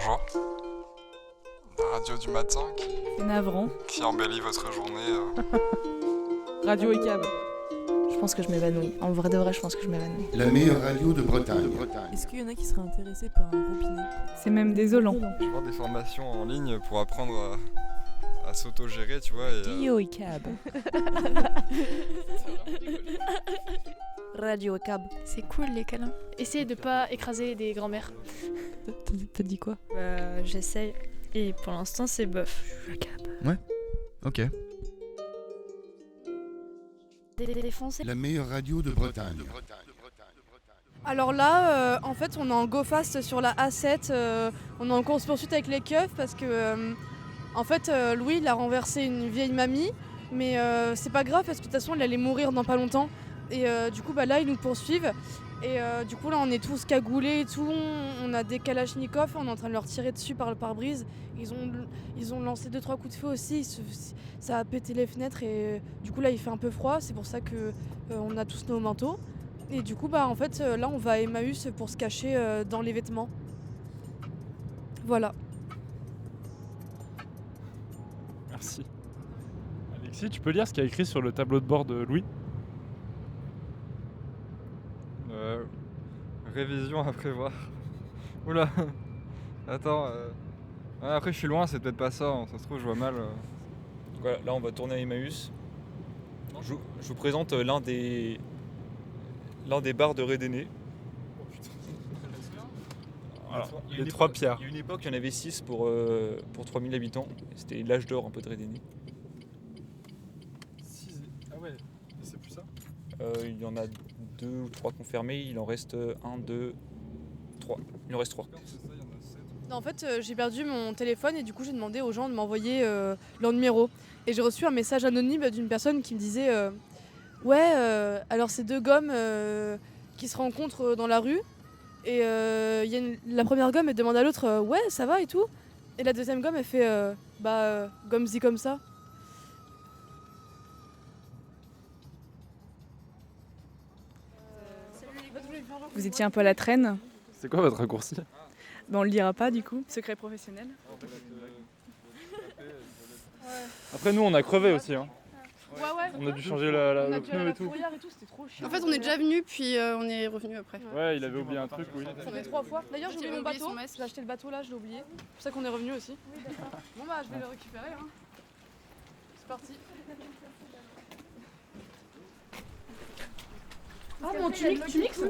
Bonjour. La radio du matin C'est navrant. qui embellit votre journée. Radio et cab. Je pense que je m'évanouis. En vrai de vrai, je pense que je m'évanouis. La meilleure radio de Bretagne. Est-ce qu'il y en a qui seraient intéressés par un robinet? C'est même désolant. Je vois des formations en ligne pour apprendre à s'autogérer, tu vois. Et, Radio et cab. Radio et cab. C'est cool les câlins. Essayez de pas écraser des grands-mères. T'as dit quoi? J'essaye. Et pour l'instant c'est bof. Je cab. Ok. Défoncé. La meilleure radio de Bretagne. Alors là, en fait, on est en go fast sur la A7. On est en course-poursuite avec les keufs parce que, en fait, Louis, il a renversé une vieille mamie. Mais c'est pas grave parce que de toute façon, elle allait mourir dans pas longtemps. Et du coup, là, ils nous poursuivent. Et du coup, là, on est tous cagoulés et tout. On a des kalachnikovs. On est en train de leur tirer dessus par le pare-brise. Ils ont lancé 2-3 coups de feu aussi. Ça a pété les fenêtres. Et du coup, là, il fait un peu froid. C'est pour ça que on a tous nos manteaux. Et du coup, en fait, là, on va à Emmaüs pour se cacher dans les vêtements. Voilà. Merci. Alexis, tu peux lire ce qu'il y a écrit sur le tableau de bord de Louis? révision à prévoir. Oula. Attends. Après, je suis loin, c'est peut-être pas ça. Ça se trouve, je vois mal. Voilà, là, on va tourner à Emmaüs. Je vous présente l'un des bars de Rédéné. Alors, les trois pierres. Il y a une époque, il y en avait 6 pour 3000 habitants. C'était l'âge d'or un peu de Rédéné. Ah ouais, c'est plus ça? Il y en a 2 ou 3 confirmés. Il en reste 1, 2, 3. Il en reste 3. Non, en fait, j'ai perdu mon téléphone et du coup, j'ai demandé aux gens de m'envoyer leur numéro. Et j'ai reçu un message anonyme d'une personne qui me disait alors c'est 2 gommes qui se rencontrent dans la rue. Et la première gomme, elle demande à l'autre ouais, ça va et tout. Et la deuxième gomme, elle fait gomme-zi comme ça. Vous étiez un peu à la traîne. C'est quoi votre raccourci? On le dira pas du coup. Secret professionnel. Après, nous, on a crevé aussi. Hein. Ouais. On a dû changer le dû pneu aller et tout. c'était trop chiant. En fait, on est déjà venu, puis on est revenu après. Ouais, il avait oublié un truc, oui. Ça fait 3 fois. D'ailleurs, j'ai oublié mon oublié bateau. son masque. J'ai acheté le bateau là, je l'ai oublié. C'est pour ça qu'on est revenu aussi. Oui, d'accord. Bon, je vais le récupérer. Hein. C'est parti. Ah, mon tu mixes?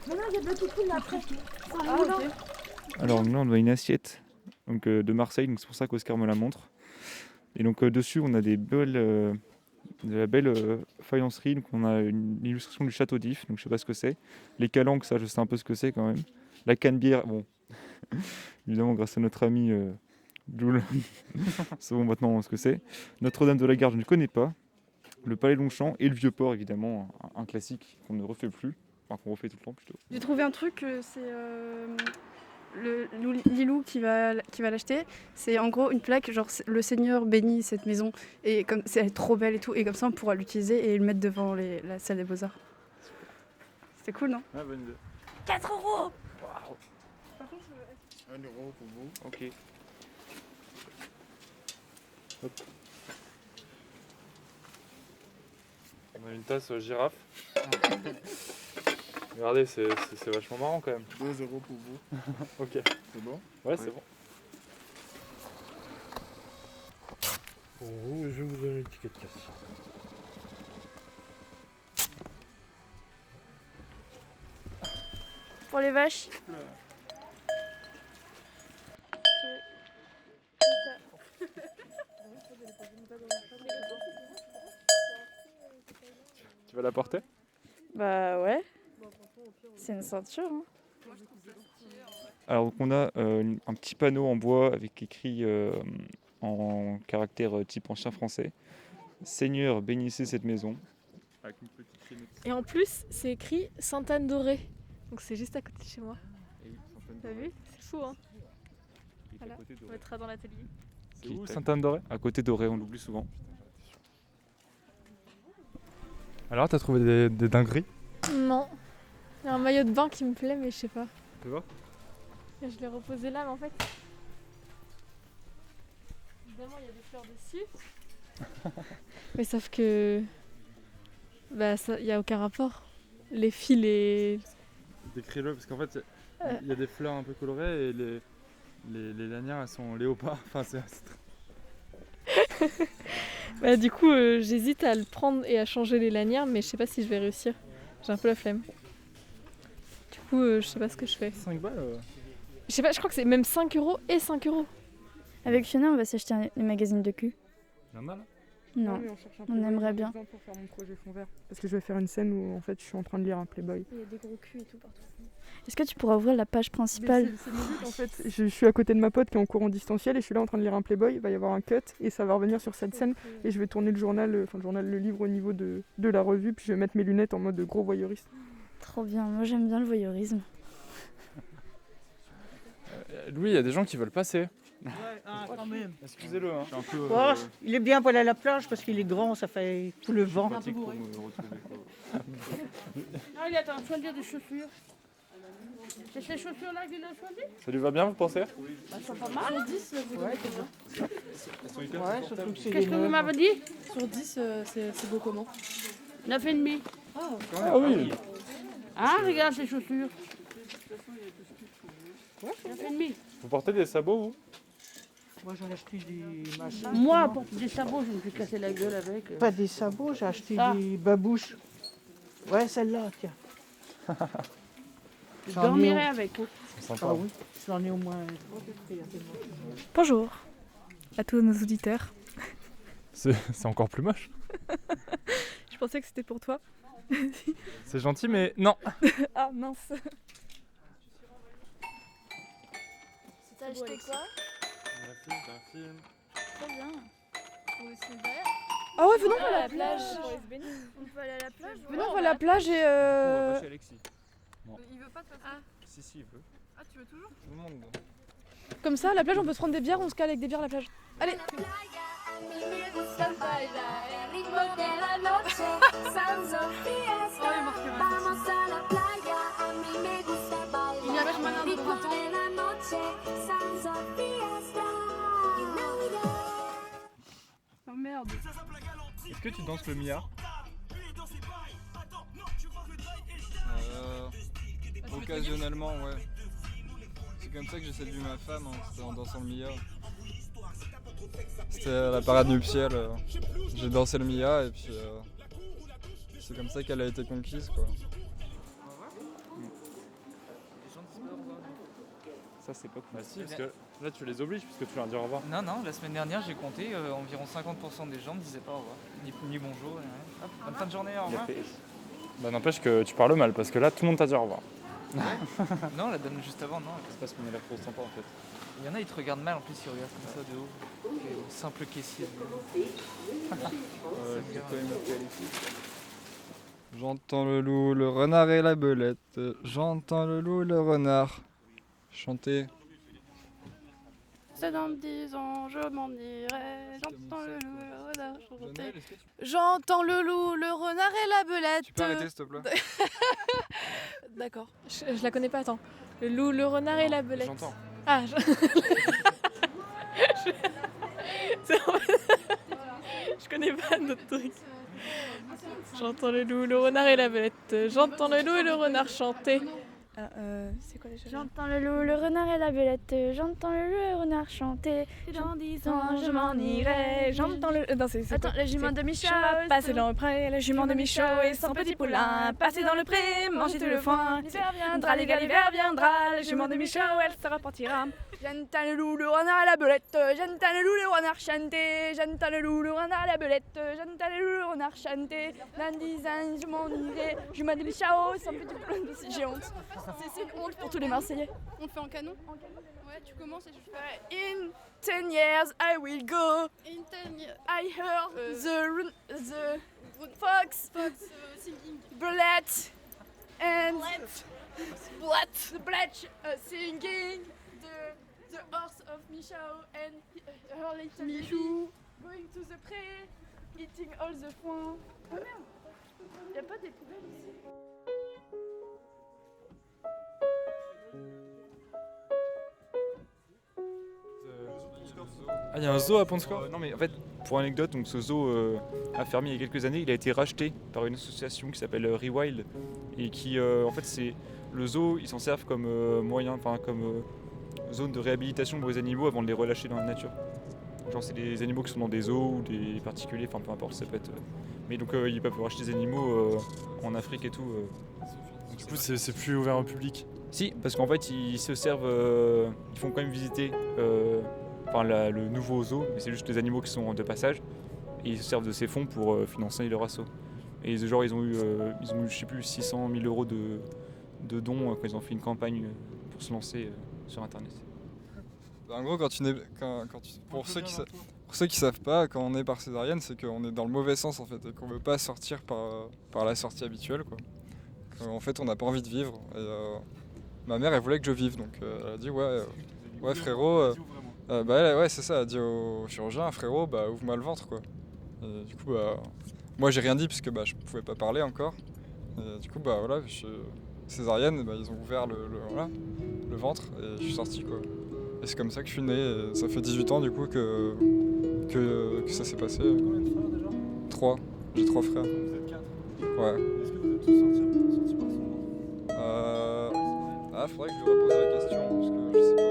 Non, il y a de l'autre là après. Ah, ok. Alors là, on a une assiette donc, de Marseille, donc c'est pour ça qu'Oscar me la montre. Et donc dessus, on a de la belle faïencerie. Donc on a une illustration du château d'If, donc je sais pas ce que c'est. Les calanques, ça je sais un peu ce que c'est quand même. La canne-bière, bon, évidemment grâce à notre ami Jules, c'est bon maintenant ce que c'est. Notre-Dame de la Garde, je ne connais pas. Le Palais Longchamp et le Vieux-Port, évidemment, un classique qu'on ne refait plus, enfin qu'on refait tout le temps plutôt. J'ai trouvé un truc, c'est Lilou qui va l'acheter. C'est en gros une plaque, genre le Seigneur bénit cette maison. Et comme elle est trop belle et tout, et comme ça on pourra l'utiliser et le mettre devant la salle des Beaux-Arts. C'était cool, non? Ah, bonne idée. 4 €. Waouh. 1 euro pour vous. Ok. Hop. On a une tasse girafe. Regardez, c'est vachement marrant quand même. 2 euros pour vous. Ok. C'est bon? Ouais, c'est bon. Pour vous, je vous donne une ticket de caisse. Pour les vaches. Tu vas la porter? Bah ouais. C'est une ceinture. Hein. Alors donc on a un petit panneau en bois avec écrit en caractère type ancien français. Seigneur, bénissez cette maison. Avec une petite chaînette. Et en plus, c'est écrit Sainte-Anne-Dorée. Donc c'est juste à côté de chez moi. T'as vu? C'est fou, hein? Voilà. On mettra dans l'atelier. C'est où, Sainte-Anne-d'Orée? À côté d'Orée, on l'oublie souvent. Alors, t'as trouvé des dingueries? Non. Il y a un maillot de bain qui me plaît, mais je sais pas. Tu vois? Je l'ai reposé là, mais en fait, évidemment, il y a des fleurs dessus. Mais sauf que. Bah, il n'y a aucun rapport. Les fils et. Décris-le, parce qu'en fait, il y a des fleurs un peu colorées et les lanières, elles sont léopards. Enfin, c'est Bah, du coup, j'hésite à le prendre et à changer les lanières, mais je sais pas si je vais réussir. J'ai un peu la flemme. Du coup, je sais pas ce que je fais. 5 balles Je sais pas, je crois que c'est même 5 € et 5 €. Avec Fiona, on va s'acheter un magazine de cul. normal. Non, mais on cherche un on aimerait bien. pour faire mon projet fond vert. Parce que je vais faire une scène où en fait je suis en train de lire un Playboy. Il y a des gros culs et tout partout. Est-ce que tu pourras ouvrir la page principale? C'est mon but en fait. Je suis à côté de ma pote qui est en cours en distanciel et je suis là en train de lire un Playboy. Il va y avoir un cut et ça va revenir sur cette scène et je vais tourner le journal, le livre au niveau de la revue. Puis je vais mettre mes lunettes en mode gros voyeuriste. Trop bien, moi j'aime bien le voyeurisme. Louis, il y a des gens qui veulent passer. Ouais, quand même. Excusez-le, hein. Oh, il est bien pour aller à la plage parce qu'il est grand, ça fait tout le vent. Pratique pour me retrouver. Ah, il attend, choisir des chaussures. C'est ces chaussures-là qu'il a choisi? Ça lui va bien, vous pensez? Bah, elles sont pas mal. Sur 10, vous Ouais, bien. Elles sont hyper Ouais, confortables. surtout que c'est Qu'est-ce que vous m'avez dit? Sur 10, c'est beau comment? 9,5. Ah oui. Ah, regarde ces chaussures. 9,5. Vous portez des sabots, vous? Moi j'en ai acheté des machins. Moi, pour des sabots, je me suis cassé la gueule avec. Pas des sabots, j'ai acheté Ah. des babouches. Ouais, celle-là, tiens. Je J'en ai dormirai au- avec. Sympa. Ah oui, j'en ai au moins. Bonjour à tous nos auditeurs. C'est encore plus moche. Je pensais que c'était pour toi. C'est gentil, mais non. Ah mince. T'as acheté quoi? Un film. Trop bien. Ah ouais, venons à la plage. On peut aller à la plage? Venons, on va à la plage et On va pas chez Alexis. Non. Il veut pas de toute façon. Si, il veut. Ah, tu veux toujours? Tout le monde. comme ça, à la plage, on peut se prendre des bières, on se cale avec des bières à la plage. Allez. Il y a vachement de Oh merde. Est-ce que tu danses le Mia? Occasionnellement, ouais. C'est comme ça que j'ai séduit ma femme, hein, c'était en dansant le Mia. C'était à la parade nuptiale, j'ai dansé le Mia et puis c'est comme ça qu'elle a été conquise, quoi. Ça, c'est pas cool. Bah si, parce que là tu les obliges puisque tu leur dis au revoir. Non, la semaine dernière j'ai compté, environ 50% des gens ne disaient pas au revoir. Ni bonjour, ni rien. Hop, bonne fin de journée, au revoir. Bah n'empêche que tu parles mal parce que là tout le monde t'a dit au revoir. Non, la dame juste avant, non. C'est parce qu'on a l'air trop sympa en fait. Il y en a, ils te regardent mal, en plus ils regardent comme ça de haut. Le simple caissier. J'entends le loup, le renard et la belette. J'entends le loup, le renard chanter. C'est dans 10 ans, je m'en irai. J'entends le loup, le renard chanter. J'entends le loup, le renard et la belette. Tu peux arrêter s'il te plaît? D'accord. Je la connais pas, attends. Le loup, le renard et la belette. J'entends. Ah, C'est en fait- je connais pas d'autres trucs. J'entends le loup, le renard et la belette. J'entends le loup et le renard chanter. C'est quoi déjà? J'entends le loup, le renard et la belette. J'entends le loup et le renard chanter. Dans 10 ans, je m'en irai. J'entends le. Non, c'est Attends, quoi? la jument de Michaud. Passer dans le pré, la jument de Michaud et son petit poulain. Passer dans le pré, manger tout le foin. L'hiver viendra, l'hiver viendra. La jument de Michaud, elle se repartira. J'entends le loup, le renard et la belette. J'entends le loup, le renard chanter. J'entends le loup, le renard et la belette. J'entends le loup, le renard chanter. Dans 10 ans, je m'en irai. Je m'en des chao, sans petit poulain. J'ai honte. C'est une honte pour tous les Marseillais. On le fait en canon? Ouais, tu commences et je fais. In 10 years, I will go. In 10 years. I heard the fox, Singing. bullet, and the black singing the horse of Michao and her little Michou going to the pré, eating all the foin. Oh merde, y'a pas des poubelles ici? Ah, il y a un zoo à Pont-de-Score? Non mais en fait, pour anecdote, donc ce zoo a fermé il y a quelques années, il a été racheté par une association qui s'appelle Rewild et qui en fait c'est le zoo, ils s'en servent comme moyen, enfin comme zone de réhabilitation pour les animaux avant de les relâcher dans la nature. Genre c'est des animaux qui sont dans des zoos ou des particuliers, enfin peu importe, ça peut être. Mais donc ils peuvent racheter des animaux en Afrique et tout. Du coup c'est plus ouvert au public? Si, parce qu'en fait ils se servent, ils font quand même visiter le nouveau zoo, mais c'est juste les animaux qui sont de passage, et ils se servent de ces fonds pour financer leur assaut. Et genre ils ont eu je sais plus 600 000 euros de dons quand ils ont fait une campagne pour se lancer sur internet. En gros, pour ceux qui savent pas, quand on est par césarienne, c'est qu'on est dans le mauvais sens en fait, et qu'on veut pas sortir par la sortie habituelle, quoi. En fait, on n'a pas envie de vivre. Et, ma mère, elle voulait que je vive, donc elle a dit ouais frérot. Ouais, c'est ça, elle a dit au chirurgien, frérot, ouvre-moi le ventre, quoi. Et du coup, moi j'ai rien dit puisque je pouvais pas parler encore. Et du coup, voilà, césarienne, ils ont ouvert le ventre et je suis sorti, quoi. Et c'est comme ça que je suis né, et ça fait 18 ans du coup que ça s'est passé. Combien de frères déjà? 3, j'ai 3 frères. Vous êtes 4? Ouais. Est-ce que vous êtes tous sortis par son nom? Faudrait que je lui repose la question, parce que je sais pas.